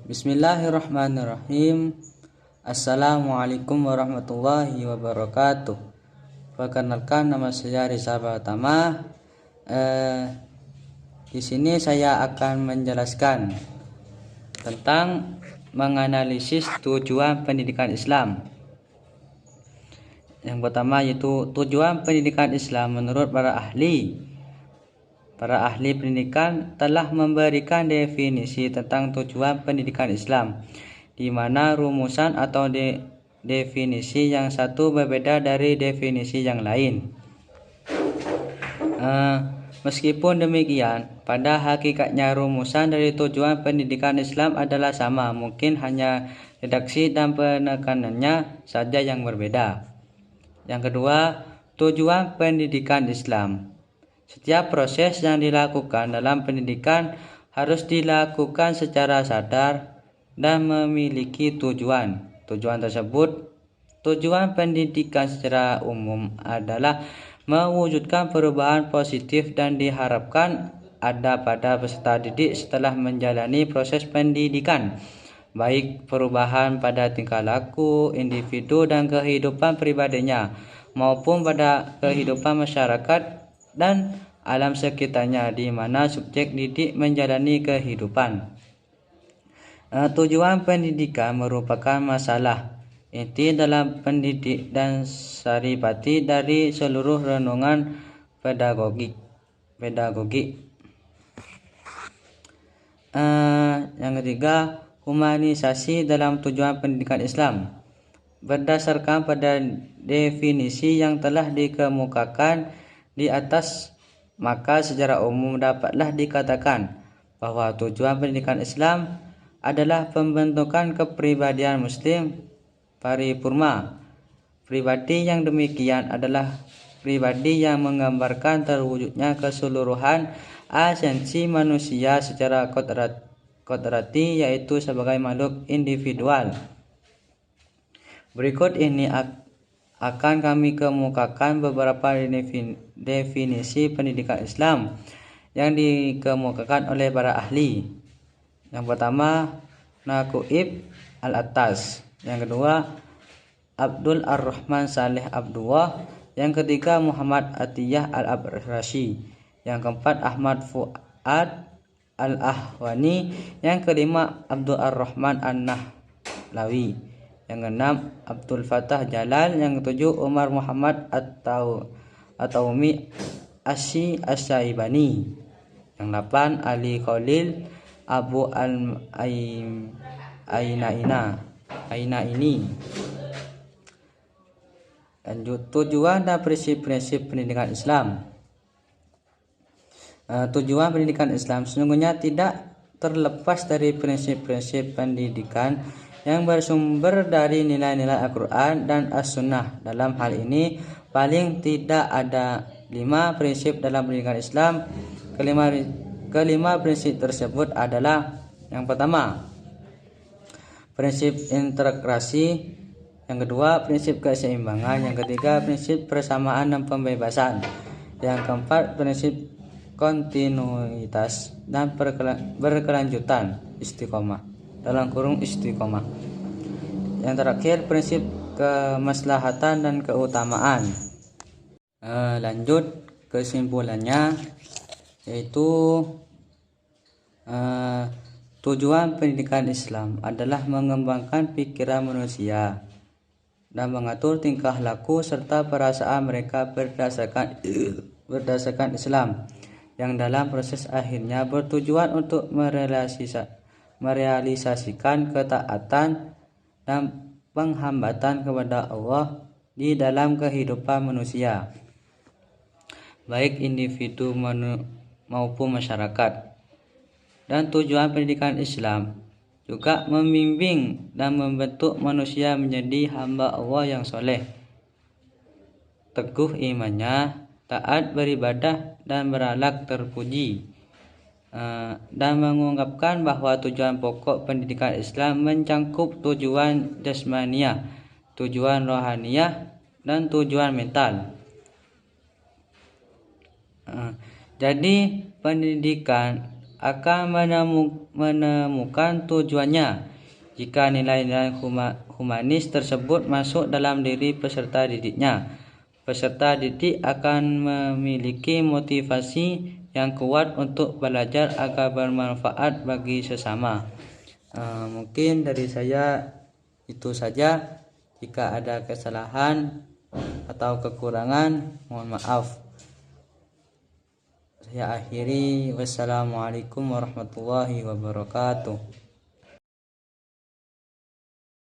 Bismillahirrahmanirrahim. Assalamualaikum warahmatullahi wabarakatuh. Perkenalkan, nama saya Rizal Pratama. Di sini saya akan menjelaskan tentang menganalisis tujuan pendidikan Islam. Yang pertama yaitu tujuan pendidikan Islam menurut para ahli. Para ahli pendidikan telah memberikan definisi tentang tujuan pendidikan Islam, di mana rumusan atau definisi yang satu berbeda dari definisi yang lain. Meskipun demikian, pada hakikatnya rumusan dari tujuan pendidikan Islam adalah sama, mungkin hanya redaksi dan penekanannya saja yang berbeda. Yang kedua, tujuan pendidikan Islam. Setiap proses yang dilakukan dalam pendidikan harus dilakukan secara sadar dan memiliki tujuan. Tujuan pendidikan secara umum adalah mewujudkan perubahan positif dan diharapkan ada pada peserta didik setelah menjalani proses pendidikan, baik perubahan pada tingkah laku individu dan kehidupan pribadinya, maupun pada kehidupan masyarakat dan alam sekitarnya di mana subjek didik menjalani kehidupan. Tujuan pendidikan merupakan masalah inti dalam pendidik dan saripati dari seluruh renungan pedagogik. Yang ketiga, humanisasi dalam tujuan pendidikan Islam. Berdasarkan pada definisi yang telah dikemukakan di atas, maka secara umum dapatlah dikatakan bahwa tujuan pendidikan Islam adalah pembentukan kepribadian Muslim paripurna. Pribadi yang demikian adalah pribadi yang menggambarkan terwujudnya keseluruhan esensi manusia secara kodrati, yaitu sebagai makhluk individual. Berikut ini akan kami kemukakan beberapa definisi pendidikan Islam yang dikemukakan oleh para ahli. Yang pertama, Naquib Al-Attas. Yang kedua, Abdul Ar-Rahman Saleh Abdullah. Yang ketiga, Muhammad Atiyah Al-Abrashi. Yang keempat, Ahmad Fuad Al-Ahwani. Yang kelima, Abdul Ar-Rahman An-Nahlawi. Yang keenam, Abdul Fattah Jalal. Yang ketujuh, Umar Muhammad At-Taumi Asy-Syaibani. Yang delapan, Ali Khalil Abu Al-Ainaini. Lanjut, tujuan dan prinsip-prinsip pendidikan Islam. Tujuan pendidikan Islam sesungguhnya tidak terlepas dari prinsip-prinsip pendidikan yang bersumber dari nilai-nilai Al-Quran dan As-Sunnah. Dalam hal ini, paling tidak ada 5 prinsip dalam pendidikan Islam. Kelima prinsip tersebut adalah: yang pertama, prinsip integrasi. Yang kedua, prinsip keseimbangan. Yang ketiga, prinsip persamaan dan pembebasan. Yang keempat, prinsip kontinuitas dan berkelanjutan, istiqomah istiqomah. Yang terakhir, prinsip kemaslahatan dan keutamaan. Lanjut, kesimpulannya yaitu tujuan pendidikan Islam adalah mengembangkan pikiran manusia dan mengatur tingkah laku serta perasaan mereka berdasarkan Islam, yang dalam proses akhirnya bertujuan untuk merealisasikan ketaatan dan penghambatan kepada Allah di dalam kehidupan manusia, baik individu maupun masyarakat. Dan tujuan pendidikan Islam juga membimbing dan membentuk manusia menjadi hamba Allah yang soleh, teguh imannya, taat beribadah dan berakhlak terpuji, dan mengungkapkan bahwa tujuan pokok pendidikan Islam mencangkup tujuan jasmaniah, tujuan rohaniah, dan tujuan mental. Jadi pendidikan akan menemukan tujuannya jika nilai-nilai humanis tersebut masuk dalam diri peserta didiknya. Peserta didik akan memiliki motivasi yang kuat untuk belajar agar bermanfaat bagi sesama. Mungkin dari saya itu saja. Jika ada kesalahan atau kekurangan, mohon maaf. Saya akhiri. Wassalamualaikum warahmatullahi wabarakatuh.